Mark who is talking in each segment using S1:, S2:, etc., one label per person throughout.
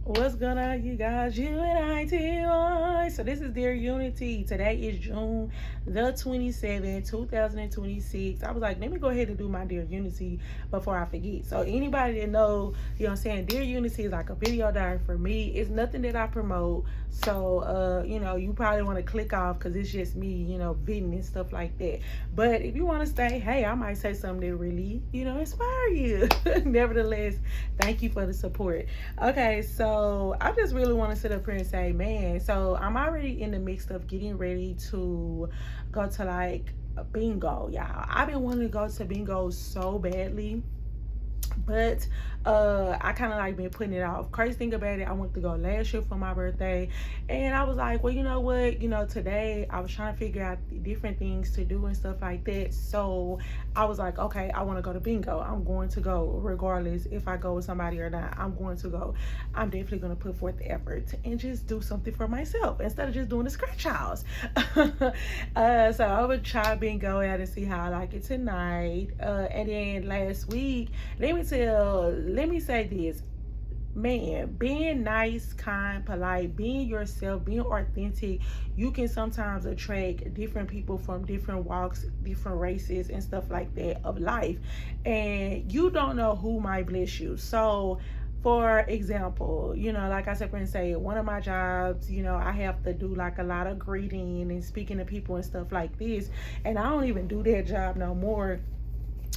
S1: What's going on, you guys? UNITY. So this is Dear Unity. Today is June the 27th, 2026. I was like, let me go ahead and do my Dear Unity before I forget. So anybody that know, you know what I'm saying, Dear Unity is like a video diary for me. It's nothing that I promote. So, you probably want to click off because it's just me, venting and stuff like that. But if you want to stay, hey, I might say something that really, inspire you. Nevertheless, thank you for the support. Okay, so I just really want to sit up here and say, man, so I'm already in the mix of getting ready to go to like a bingo, y'all. I've been wanting to go to bingo so badly, but I kind of like been putting it off. Crazy thing about it, I went to go last year for my birthday, and I was like, well, you know what, today I was trying to figure out different things to do and stuff like that. So I was like, okay, I want to go to bingo. I'm going to go regardless if I go with somebody or not. I'm going to go. I'm definitely going to put forth the effort and just do something for myself instead of just doing the scratch house. So I would try bingo out and see how I like it tonight. And then last week, let me say this, man, being nice, kind, polite, being yourself, being authentic, you can sometimes attract different people from different walks, different races and stuff like that of life, and you don't know who might bless you. So for example, like I said, for say one of my jobs, I have to do like a lot of greeting and speaking to people and stuff like this, and I don't even do that job no more.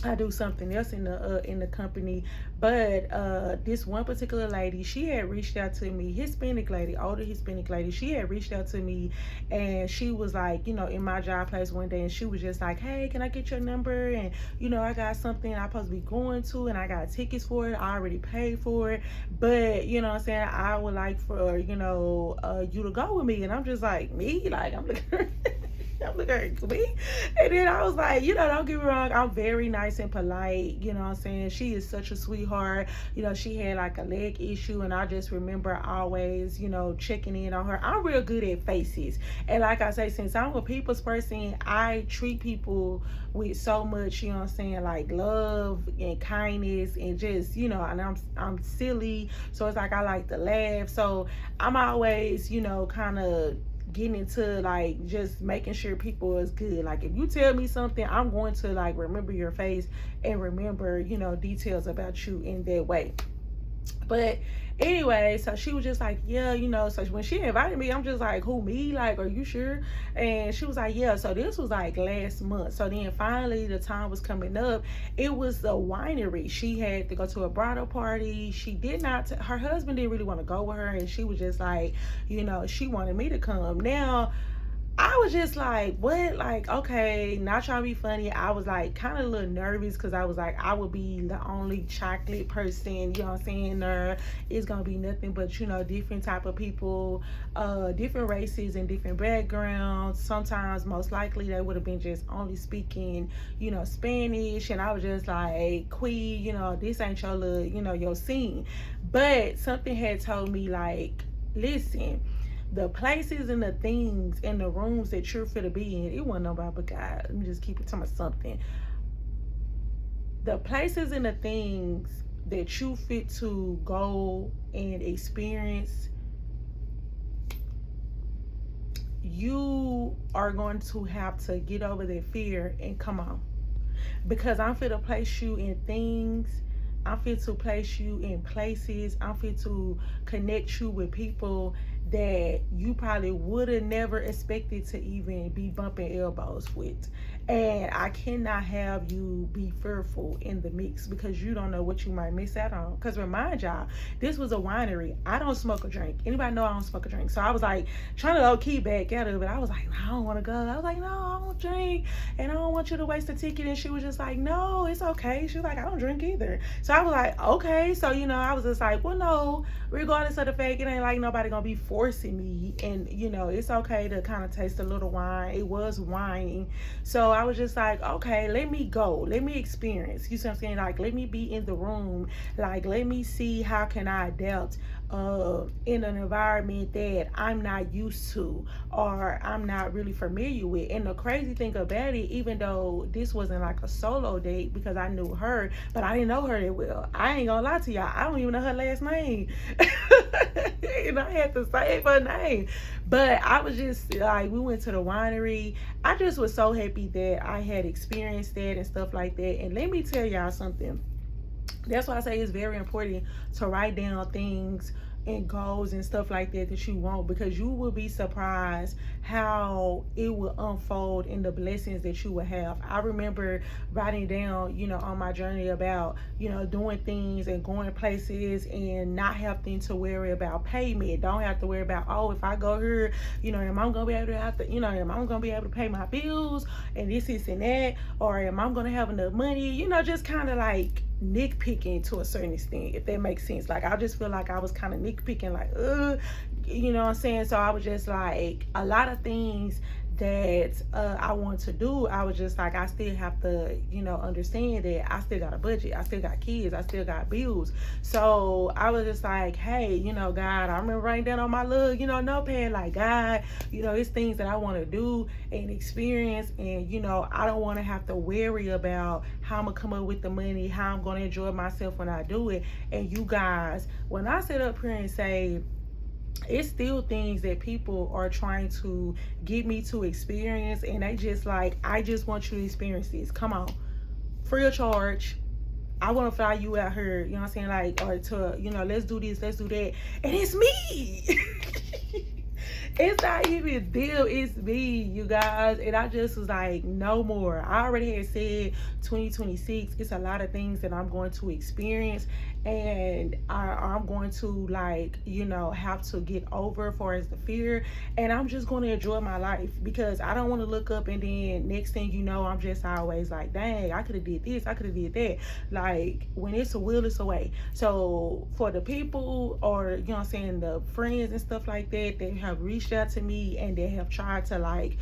S1: I do something else in the company, but this one particular lady, she had reached out to me, Hispanic lady, older Hispanic lady. She had reached out to me, and she was like, in my job place one day, and she was just like, hey, can I get your number? And I got something I'm supposed to be going to, and I got tickets for it. I already paid for it, but what I'm saying, I would like for you to go with me. And I'm just like, me, like I'm looking. I'm looking at me. And then I was like, don't get me wrong, I'm very nice and polite, what I'm saying? She is such a sweetheart. She had like a leg issue, and I just remember always, checking in on her. I'm real good at faces. And like I say, since I'm a people's person, I treat people with so much, what I'm saying, like love and kindness, and just, and I'm silly. So it's like I like to laugh. So I'm always, kind of getting into like just making sure people is good. Like if you tell me something, I'm going to like remember your face and remember details about you in that way. But anyway, so she was just like, yeah, so when she invited me, I'm just like, who, me? Like, are you sure? And she was like, yeah. So this was like last month. So then finally the time was coming up. It was a winery. She had to go to a bridal party. She did not, her husband didn't really want to go with her. And she was just like, she wanted me to come. Now, I was just like, what? Like, okay, not trying to be funny. I was like kind of a little nervous because I was like, I would be the only chocolate person, what I'm saying? There is going to be nothing but, different type of people, different races and different backgrounds. Sometimes, most likely, they would have been just only speaking, Spanish. And I was just like, this ain't your little, your scene. But something had told me, like, listen, the places and the things and the rooms that you're fit to be in, it wasn't nobody but God. Let me just keep it to my something. The places and the things that you fit to go and experience, you are going to have to get over that fear and come on. Because I'm fit to place you in things. I'm fit to place you in places. I'm fit to connect you with people that you probably would have never expected to even be bumping elbows with. And I cannot have you be fearful in the mix because you don't know what you might miss out on. Because remind y'all, this was a winery. I don't smoke or drink. Anybody know I don't smoke or drink? So I was like trying to low key back out of it. I was like, I don't want to go. I was like, no, I don't drink, and I don't want you to waste a ticket. And she was just like, no, it's okay. She was like, I don't drink either. So I was like, okay. So I was just like, well, no, regardless of the fact, it ain't like nobody gonna be forcing me, and it's okay to kind of taste a little wine. It was wine. So I was just like, okay, let me go, let me experience, you see what I'm saying, like let me be in the room, like let me see how can I adapt in an environment that I'm not used to or I'm not really familiar with. And the crazy thing about it, even though this wasn't like a solo date because I knew her, but I didn't know her that well. I ain't gonna lie to y'all, I don't even know her last name. and I had to save her name. But I was just like, we went to the winery. I just was so happy that I had experienced that and stuff like that. And let me tell y'all something. That's why I say it's very important to write down things and goals and stuff like that that you want, because you will be surprised how it will unfold in the blessings that you will have. I remember writing down, on my journey about, doing things and going places and not having to worry about payment. Don't have to worry about, oh, if I go here, am I gonna be able to am I gonna be able to pay my bills and this and that, or am I gonna have enough money? Just kind of like nitpicking to a certain extent, if that makes sense. Like, I just feel like I was kind of nitpicking, like, you know what I'm saying? So I was just like, a lot of things that I want to do, I was just like, I still have to, understand that I still got a budget, I still got kids, I still got bills. So I was just like, hey, God, I remember writing down on my little, notepad, like, God, it's things that I want to do and experience, and I don't want to have to worry about how I'm gonna come up with the money, how I'm gonna enjoy myself when I do it. And you guys, when I sit up here and say, it's still things that people are trying to get me to experience, and they just like, I just want you to experience this. Come on, free of charge. I want to fly you out here, you know what I'm saying? Like, or to, let's do this, let's do that. And it's me. It's not even them, it's me, you guys. And I just was like, no more. I already had said 2026, it's a lot of things that I'm going to experience, and I'm going to, like, have to get over as far as the fear. And I'm just going to enjoy my life, because I don't want to look up and then next thing you know, I'm just always like, dang, I could have did this, I could have did that. Like, when it's a will, it's a way. So for the people, or the friends and stuff like that have reached out to me and they have tried to, like,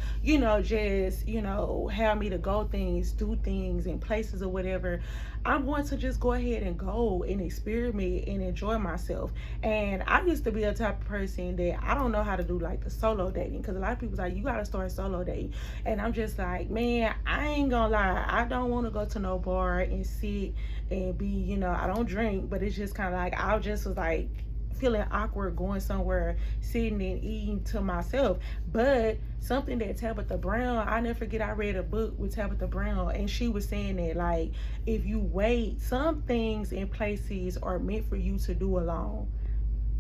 S1: just have me to go things, do things in places or whatever, I'm going to just go ahead and go and experiment and enjoy myself. And I used to be a type of person that I don't know how to do, like, the solo dating, because a lot of people's like, you gotta start solo dating. And I'm just like, man, I ain't gonna lie, I don't want to go to no bar and sit and be, I don't drink, but it's just kind of like, I just was like feeling awkward going somewhere, sitting and eating to myself. But something that Tabitha Brown, I never forget, I read a book with Tabitha Brown, and she was saying that, like, if you wait, some things and places are meant for you to do alone,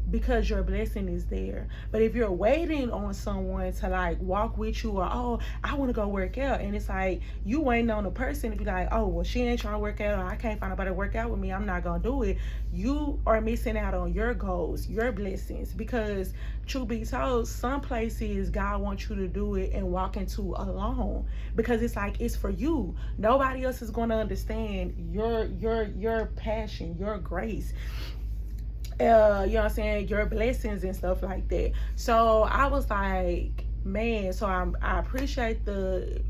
S1: because your blessing is there. But if you're waiting on someone to, like, walk with you, or, oh, I want to go work out, and it's like you waiting on a person to be like, oh, well, she ain't trying to work out, or I can't find nobody to work out with me, I'm not gonna do it. You are missing out on your goals, your blessings, because truth be told, some places God wants you to do it and walk into alone, because it's like, it's for you. Nobody else is going to understand your passion, your grace, you know what I'm saying, your blessings and stuff like that. So I was like, man, so I appreciate the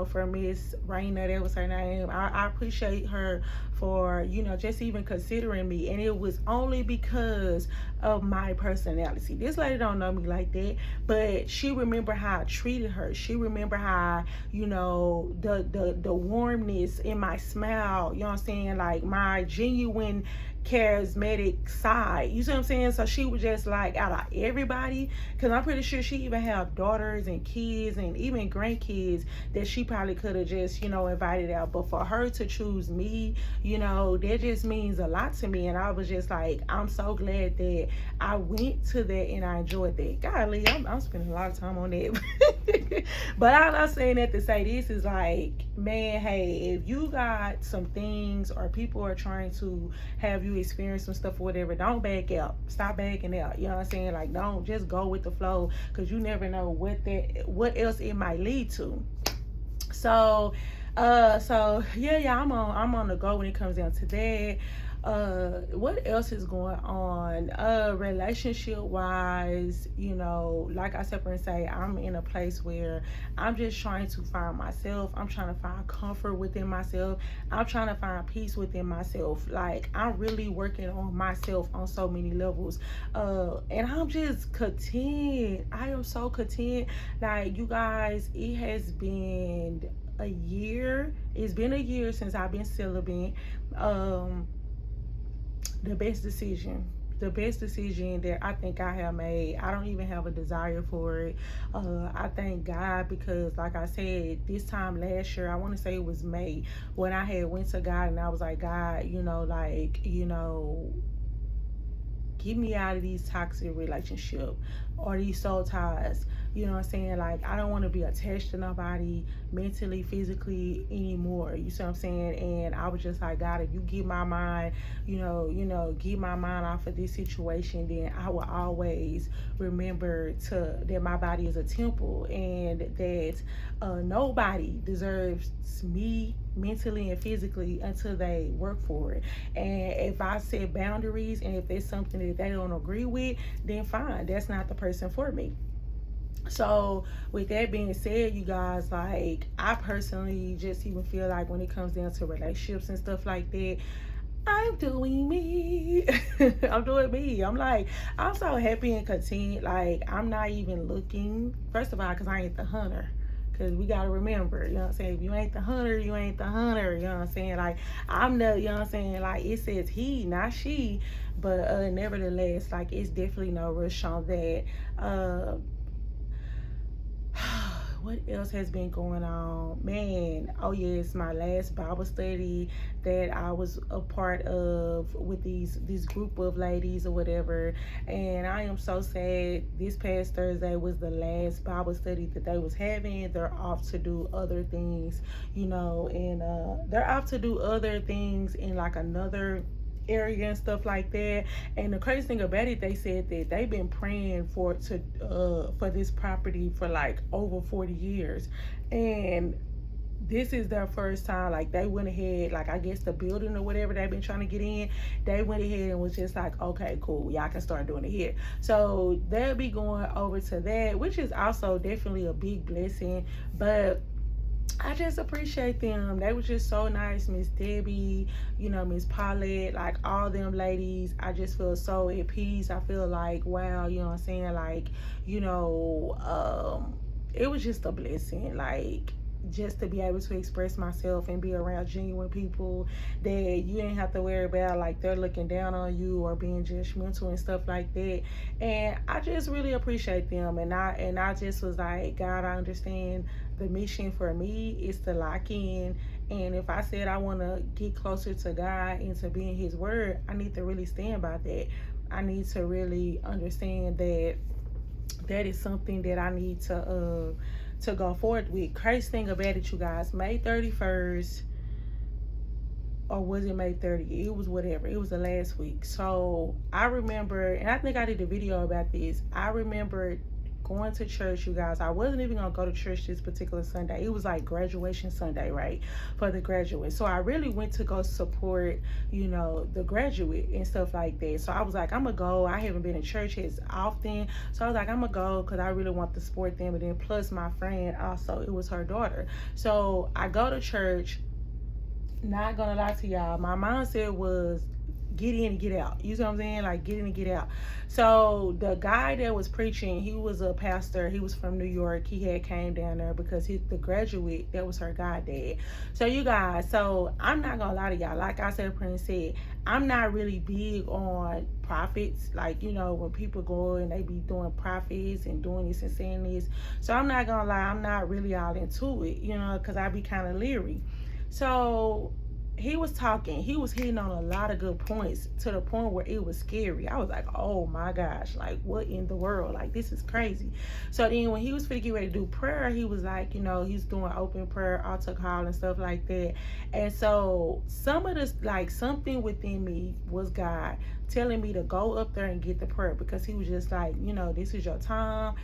S1: for Miss Raina, that was her name. I appreciate her for just even considering me, and it was only because of my personality. This lady don't know me like that, but she remember how I treated her. She remember how the warmness in my smile, you know what I'm saying, like my genuine charismatic side, you see what I'm saying? So she was just like, out of everybody, because I'm pretty sure she even have daughters and kids and even grandkids that she probably could have just invited out, but for her to choose me, that just means a lot to me. And I was just like, I'm so glad that I went to that and I enjoyed that. Golly, I'm spending a lot of time on that. But I'm not saying that to say this is like, man, hey, if you got some things or people are trying to have you experience some stuff or whatever, don't back out. Stop backing out. You know what I'm saying? Like, don't just go with the flow, because you never know what else it might lead to. So yeah, I'm on the go when it comes down to that. What else is going on relationship wise? Like I said, and say, I'm in a place where I'm just trying to find myself. I'm trying to find comfort within myself. I'm trying to find peace within myself. Like, I'm really working on myself on so many levels, and I'm just content. I am so content. Like, you guys, it has been a year. It's been a year since I've been celibate. The best decision. the best decision that I think I have made. I don't even have a desire for it. I thank God because, like I said, this time last year, I want to say it was May, when I had went to God and I was like, God, get me out of these toxic relationships or these soul ties. You know what I'm saying? Like, I don't want to be attached to nobody mentally, physically anymore. You see what I'm saying? And I was just like, God, if you get my mind, get my mind off of this situation, then I will always remember that my body is a temple, and that nobody deserves me mentally and physically until they work for it. And if I set boundaries, and if there's something that they don't agree with, then fine, that's not the person for me. So with that being said, you guys, like, I personally just even feel like when it comes down to relationships and stuff like that, I'm doing me. I'm doing me. I'm like, I'm so happy and content. Like, I'm not even looking, first of all, because I ain't the hunter. Because we got to remember, you know what I'm saying? If you ain't the hunter, you ain't the hunter. You know what I'm saying? Like, I'm the, you know what I'm saying? Like, it says he, not she. But nevertheless, like, it's definitely no rush on that. What else has been going on, man? Oh yes, my last Bible study that I was a part of with this group of ladies or whatever, and I am so sad. This past Thursday was the last Bible study that they was having. They're off to do other things, and they're off to do other things in like another area and stuff like that. And the crazy thing about it, they said that they've been praying for this property for like over 40 years, and this is their first time. Like, they went ahead, like, I guess the building or whatever they've been trying to get in, they went ahead and was just like, okay, cool, y'all can start doing it here. So they'll be going over to that, which is also definitely a big blessing. But I just appreciate them. They were just so nice. Miss Debbie, Miss Paulette, like all them ladies. I just feel so at peace. I feel like, wow, you know what I'm saying? Like, it was just a blessing. Like, just to be able to express myself and be around genuine people that you didn't have to worry about like they're looking down on you or being judgmental and stuff like that. And I just really appreciate them. And I just was like, God, I understand the mission for me is to lock in. And if I said I want to get closer to God and to be in his word, I need to really stand by that. I need to really understand that that is something that I need to go forward with. Crazy thing about it, you guys, May 31st, or was it May 30th? It was whatever. It was the last week. So I remember, and I think I did a video about this. I remember going to church, you guys. I wasn't even gonna go to church this particular Sunday. It was like graduation Sunday, right, for the graduates. So I really went to go support, the graduate and stuff like that. So I was like, I'm gonna go. I haven't been in church as often, so I was like, I'm gonna go because I really want to support them. And then plus my friend also, it was her daughter. So I go to church. Not gonna lie to y'all, my mindset was get in and get out. You see what I'm saying? Like, get in and get out. So the guy that was preaching, he was a pastor. He was from New York. He had came down there because the graduate, that was her goddad. So you guys, so I'm not gonna lie to y'all. Like I said, Prince said, I'm not really big on profits. Like, when people go and they be doing profits and doing this and saying this. So I'm not gonna lie, I'm not really all into it, because I be kind of leery. So he was talking, he was hitting on a lot of good points to the point where it was scary. I was like, oh my gosh, like, what in the world? Like, this is crazy. So then when he was finna get ready to do prayer, he was like, he's doing open prayer, altar call and stuff like that. And so some of this, like, something within me was God telling me to go up there and get the prayer, because he was just like, this is your time.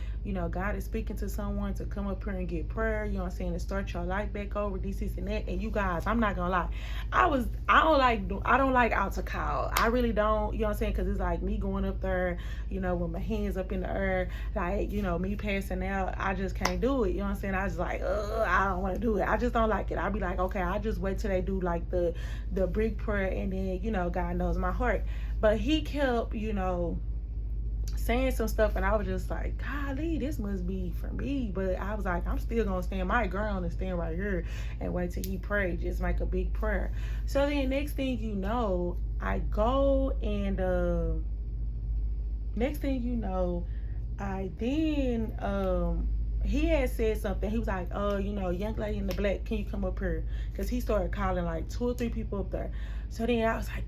S1: God is speaking to someone to come up here and get prayer, you know what I'm saying, to start your life back over, this and that. And you guys, I'm not gonna lie, I don't like altar call. I really don't, you know what I'm saying, because it's like me going up there, with my hands up in the air, like, me passing out. I just can't do it, you know what I'm saying. I just like, I don't want to do it. I just don't like it. I'll be like, okay, I'll just wait till they do like the big prayer, and then, God knows my heart. But he kept, saying some stuff, and I was just like, golly, this must be for me. But I was like, I'm still gonna stand my ground and stand right here and wait till he pray, just make a big prayer. So then next thing you know, I go and next thing you know, I then he had said something. He was like, "Oh, you know, young lady in the black, can you come up here?" Because he started calling like 2 or 3 people up there. So then I was like,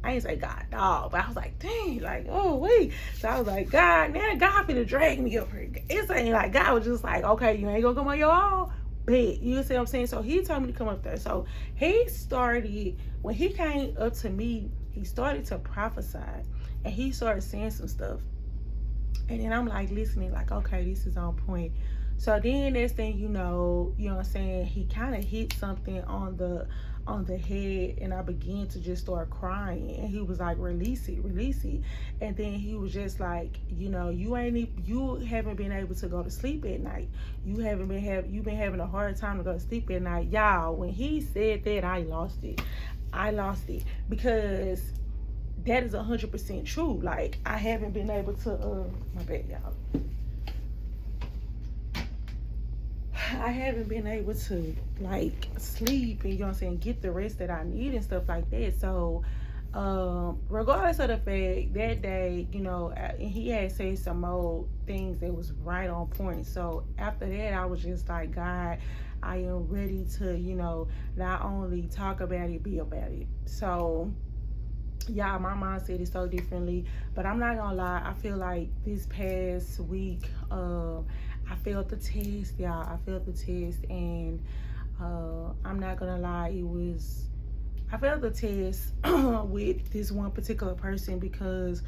S1: I ain't say God, dog, but I was like, dang, like, oh wait. So I was like, God, now God finna drag me up here. It's ain't like God was just like, okay, you ain't gonna come on your own. Bet. You see what I'm saying? So he told me to come up there. So he started, when he came up to me, he started to prophesy and he started saying some stuff. And then I'm like listening, like, okay, this is on point. So then next thing you know what I'm saying, he kind of hit something on the head, and I began to just start crying. And he was like, release it, release it. And then he was just like, you know, you haven't been able to go to sleep at night. You've been having a hard time to go to sleep at night. Y'all, when he said that, I lost it. I lost it, because that is 100% true. Like, I haven't been able to my bad, y'all. I haven't been able to like sleep and, you know what I'm saying, get the rest that I need and stuff like that. So regardless of the fact, that day, you know, he had said some more things that was right on point. So after that, I was just like, God, I am ready to, you know, not only talk about it, be about it. So yeah, my mindset is so differently. But I'm not gonna lie, I feel like this past week, I failed the test, y'all. I failed the test, and I'm not gonna lie, I failed the test with this one particular person because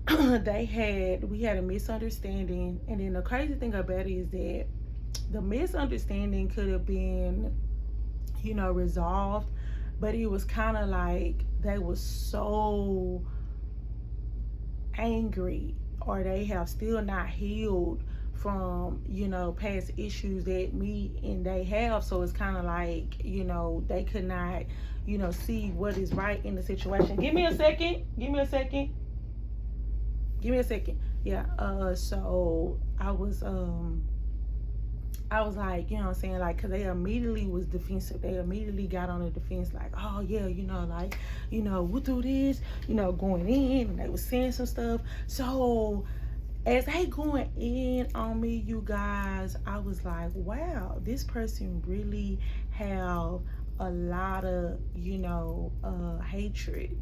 S1: we had a misunderstanding. And then the crazy thing about it is that the misunderstanding could have been, you know, resolved, but it was kind of like they were so angry, or they have still not healed from, you know, past issues that me and they have. So it's kind of like, you know, they could not, you know, see what is right in the situation. Give me a second. Yeah. So I was like, you know what I'm saying, like, because they immediately was defensive. They immediately got on the defense, like, oh yeah, you know, like, you know, we'll do this, you know, going in, and they was saying some stuff. So as they going in on me, you guys, I was like, wow, this person really have a lot of, you know, hatred.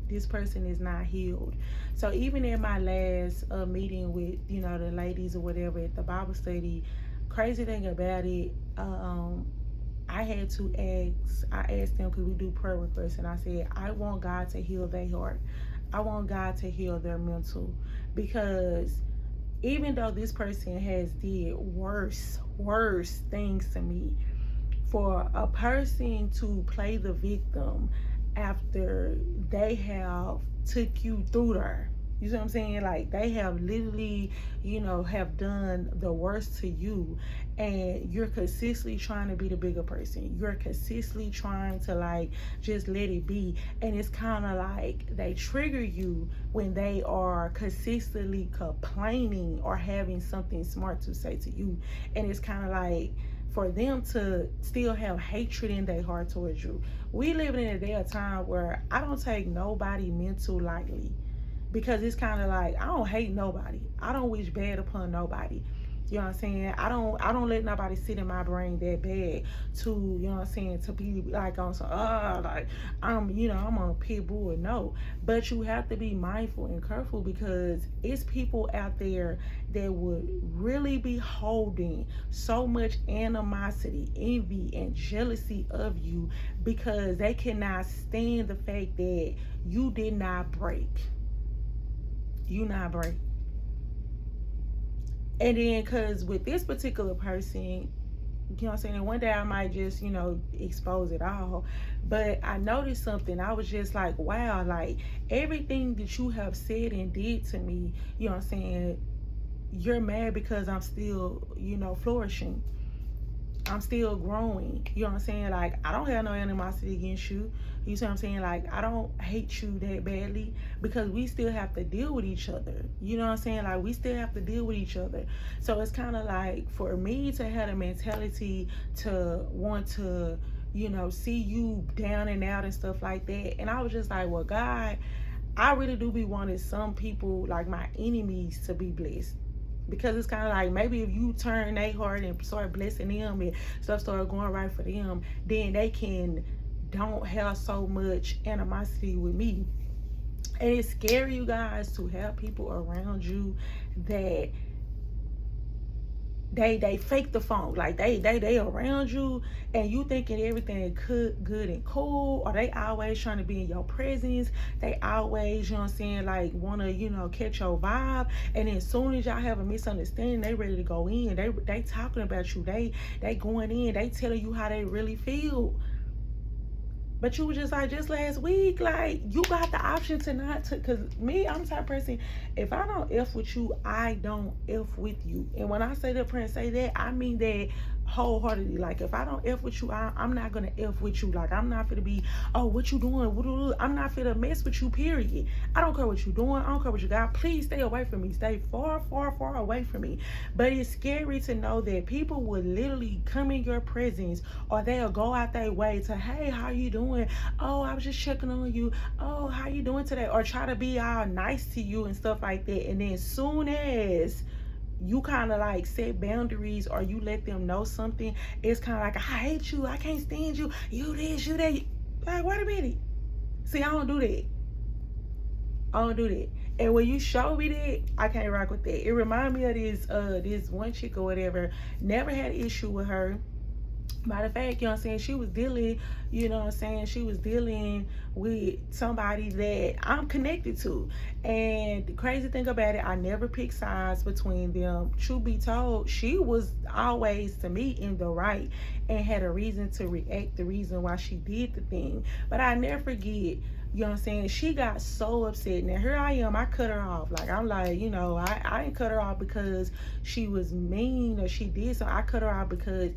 S1: This person is not healed. So even in my last meeting with, you know, the ladies or whatever at the Bible study, crazy thing about it, I asked them, because we do prayer requests, and I said, I want God to heal their heart. I want God to heal their mental, because even though this person has did worse things to me, for a person to play the victim after they have took you through there, you see what I'm saying? Like, they have literally, you know, have done the worst to you, and you're consistently trying to be the bigger person. You're consistently trying to, like, just let it be. And it's kind of like they trigger you when they are consistently complaining or having something smart to say to you. And it's kind of like, for them to still have hatred in their heart towards you. We live in a day of time where I don't take nobody mental lightly. Because it's kind of like, I don't hate nobody. I don't wish bad upon nobody. You know what I'm saying? I don't let nobody sit in my brain that bad to, you know what I'm saying, to be like on some, like, I'm on a pit bull. No. But you have to be mindful and careful, because it's people out there that would really be holding so much animosity, envy, and jealousy of you, because they cannot stand the fact that you did not break. You not break. And then, because with this particular person, you know what I'm saying, and one day I might just, you know, expose it all, but I noticed something. I was just like, wow, like, everything that you have said and did to me, you know what I'm saying, you're mad because I'm still, you know, flourishing. I'm still growing. You know what I'm saying? Like, I don't have no animosity against you. You see what I'm saying? Like, I don't hate you that badly, because we still have to deal with each other. You know what I'm saying? Like, we still have to deal with each other. So it's kind of like, for me to have a mentality to want to, you know, see you down and out and stuff like that. And I was just like, well, God, I really do be wanting some people, like my enemies, to be blessed. Because it's kind of like, maybe if you turn their heart and start blessing them and stuff start going right for them, then they can don't have so much animosity with me. And it's scary, you guys, to have people around you that they fake the funk. Like they around you and you thinking everything good and cool, or they always trying to be in your presence. They always, you know what I'm saying, like wanna, catch your vibe. And then as soon as y'all have a misunderstanding, they ready to go in. They talking about you. They going in, they telling you how they really feel. But you were just like, just last week, like, you got the option to not to, because me, I'm the type of person, if I don't F with you, I don't F with you. And when I say that, Prince, say that, I mean that wholeheartedly. Like, if I don't F with you, I'm not going to F with you. Like, I'm not going to be, oh, what you doing? I'm not going to mess with you, period. I don't care what you doing. I don't care what you got. Please stay away from me. Stay far, far, far away from me. But it's scary to know that people will literally come in your presence, or they'll go out their way to, hey, how you doing? Oh, I was just checking on you. Oh, how you doing today? Or try to be all nice to you and stuff like that. And then soon as you kind of like set boundaries, or you let them know something, it's kind of like, I hate you, I can't stand you, you this, you that. Like, wait a minute. See, I don't do that. I don't do that. And when you show me that, I can't rock with that. It reminded me of this one chick or whatever. Never had an issue with her. Matter of fact, you know what I'm saying, she was dealing, she was dealing with somebody that I'm connected to. And the crazy thing about it, I never picked sides between them. Truth be told, she was always, to me, in the right and had a reason to react, the reason why she did the thing. But I never forget, you know what I'm saying, she got so upset. Now here I am, I cut her off. Like, I'm like, I didn't cut her off because she was mean or she did something. I cut her off because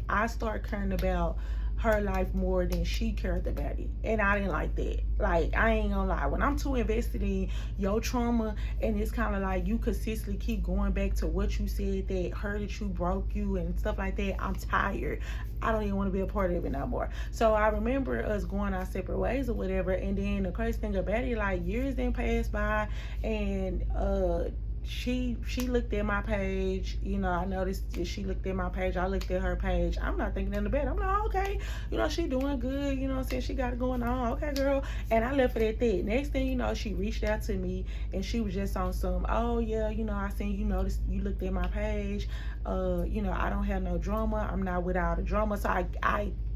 S1: I started caring about her life more than she cared about it. And I didn't like that. Like, I ain't gonna lie. When I'm too invested in your trauma, and it's kind of like you consistently keep going back to what you said that hurted you, broke you, and stuff like that, I'm tired. I don't even want to be a part of it no more. So I remember us going our separate ways or whatever. And then the crazy thing about it, like, years didn't pass by, and she looked at my page. I noticed that she looked at my page. I looked at her page. I'm not thinking in the bed. I'm like, okay, she doing good. You know what I'm saying? She got it going on. Okay, girl. And I left it at that. Next thing you know, she reached out to me, and she was just on some, oh yeah, I seen you noticed you looked at my page. I don't have no drama. I'm not without a drama. So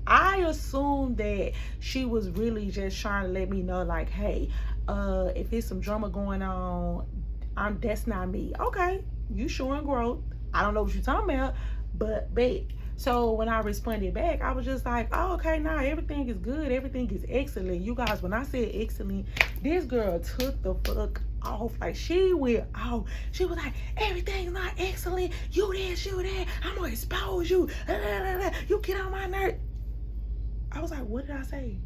S1: I assumed that she was really just trying to let me know, like, hey, if there's some drama going on, that's not me. Okay, you showing growth. I don't know what you're talking about, but so when I responded back, I was just like, oh, okay, nah, everything is good, everything is excellent. You guys, when I said excellent, this girl took the fuck off. Like, she went off. She was like, everything's not excellent, you this, you that, I'm gonna expose you, you get on my nerve. I was like, what did I say?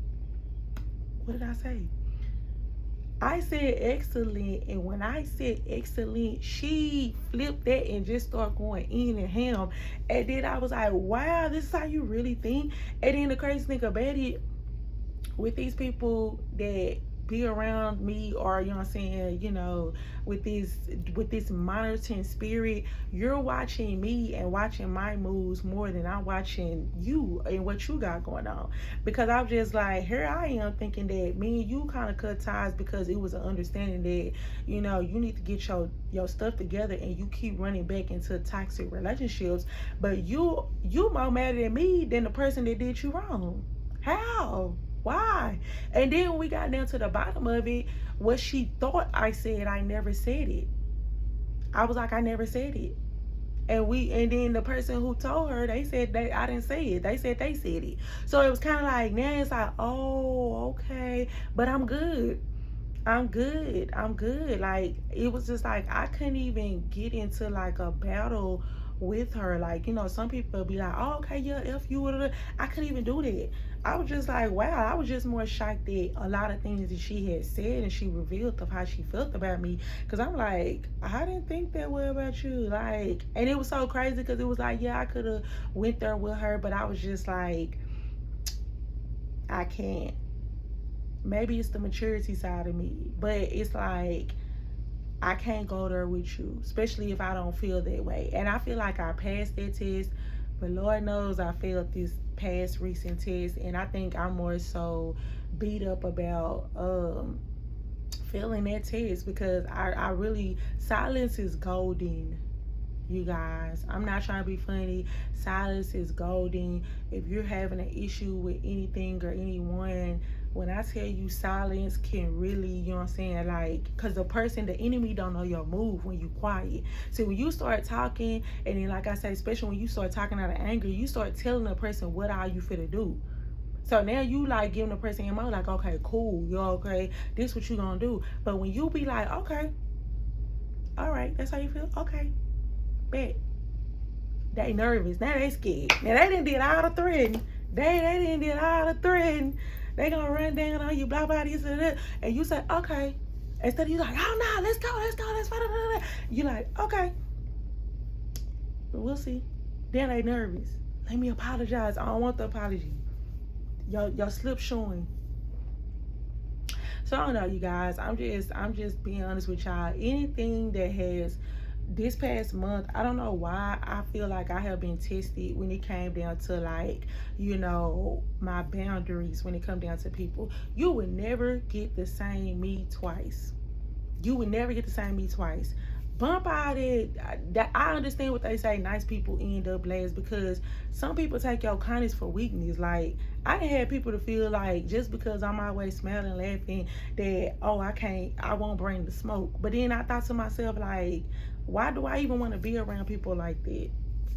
S1: I said excellent, and when I said excellent, she flipped that and just started going in and ham. And then I was like, wow, this is how you really think? And then the crazy thing about it, with these people that be around me, or you know what I'm saying, with this monitoring spirit, you're watching me and watching my moves more than I'm watching you and what you got going on. Because I'm just like, here I am thinking that me and you kind of cut ties because it was an understanding that you need to get your stuff together, and you keep running back into toxic relationships. But you more mad at me than the person that did you wrong. How? Why? And then when we got down to the bottom of it, what she thought I said, I never said it. I was like, I never said it. And then the person who told her, they said I didn't say it. They said they said it. So it was kind of like, now it's like, oh, okay, but I'm good. Like, it was just like, I couldn't even get into like a battle with her. Like, some people be like, oh, okay, yeah, F you. I couldn't even do that. I was just like, wow. I was just more shocked at a lot of things that she had said and she revealed of how she felt about me. Because I'm like, I didn't think that way about you. Like, and it was so crazy because it was like, yeah, I could have went there with her, but I was just like, I can't. maybe it's the maturity side of me, but it's like I can't go there with you, especially if I don't feel that way. And I feel like I passed that test, but Lord knows I failed this past recent test, and I think I'm more so beat up about failing that test, because I really, silence is golden, you guys. I'm not trying to be funny. Silence is golden. If you're having an issue with anything or anyone, when I tell you silence can really, you know what I'm saying, like, because the enemy don't know your move when you quiet. So when you start talking, and then like I say, especially when you start talking out of anger, you start telling the person what are you finna do. So now you like giving the person your mind, like, okay, cool, you're okay, this what you gonna do. But when you be like, okay, all right, that's how you feel, okay, bet. They nervous, now they scared. Now they done did all the threatening. They done did all the threatening. They gonna run down on you, blah, blah, this and that. And you say, okay. Instead of you like, oh no, let's go, let's go. You like, okay. We'll see. Then they nervous. Let me apologize. I don't want the apology. Your slip showing. So I don't know, you guys. I'm just being honest with y'all. Anything that has, this past month, I don't know why I feel like I have been tested when it came down to, like, you know, my boundaries. When it come down to people, you would never get the same me twice. You would never get the same me twice. Bump out it. That I understand what they say, nice people end up last, because some people take your kindness for weakness. Like, I done had people to feel like just because I'm always smiling, laughing, that, oh, I won't bring the smoke. But then I thought to myself, like, why do I even want to be around people like that?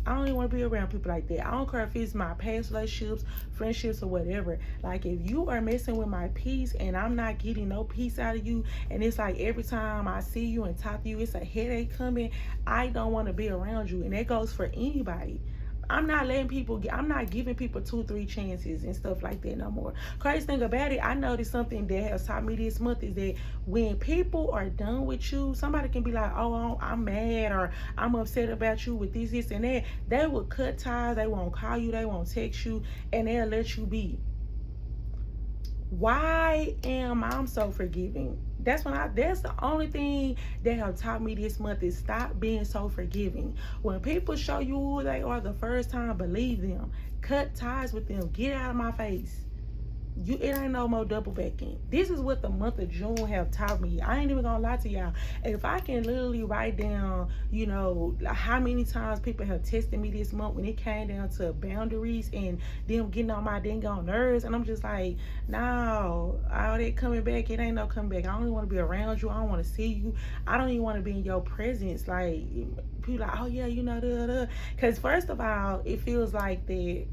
S1: I don't even want to be around people like that. I don't care if it's my past relationships, friendships, or whatever. Like, if you are messing with my peace and I'm not getting no peace out of you, and it's like every time I see you and talk to you, it's a headache coming, I don't want to be around you. And that goes for anybody. I'm not giving people 2-3 chances and stuff like that no more. Crazy thing about it, I noticed something that has taught me this month is that when people are done with you, somebody can be like, oh, I'm mad, or I'm upset about you with this, and that. They will cut ties. They won't call you. They won't text you, and they'll let you be. Why am I so forgiving? That's the only thing that have taught me this month, is stop being so forgiving. When people show you who they are the first time, believe them. Cut ties with them. Get out of my face. It ain't no more double backing. This is what the month of June have taught me. I ain't even gonna lie to y'all. If I can literally write down, you know, how many times people have tested me this month when it came down to boundaries and them getting on my dang on nerves, and I'm just like, no, all that coming back, it ain't no coming back. I don't even want to be around you. I don't want to see you. I don't even want to be in your presence. Like, people like, oh yeah, you know, because first of all, it feels like that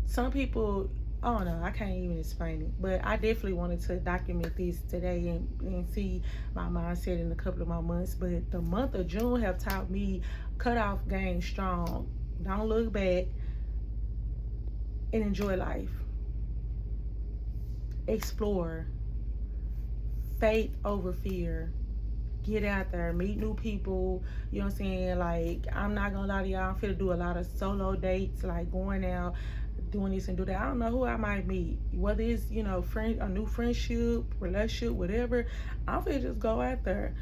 S1: some people, I don't know, I can't even explain it, but I definitely wanted to document this today and see my mindset in a couple of my months. But the month of June have taught me cut off game strong. Don't look back and enjoy life. Explore. Faith over fear. Get out there, meet new people, you know what I'm saying? Like, I'm not gonna lie to y'all, I'm finna do a lot of solo dates, like going out, doing this and do that. I don't know who I might meet, whether it's, you know, a new friendship, relationship, whatever. I'm finna just go out there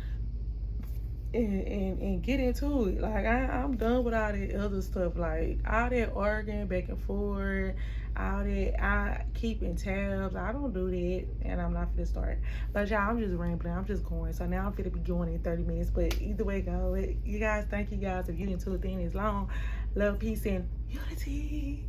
S1: and get into it. Like, I'm done with all that other stuff, like all that arguing back and forth, all that I keeping tabs. I don't do that, and I'm not finna start. But y'all, I'm just rambling. I'm just going. So now I'm finna be going in 30 minutes. But either way go, you guys, thank you guys if you didn't tune in this long. Love, peace, and unity.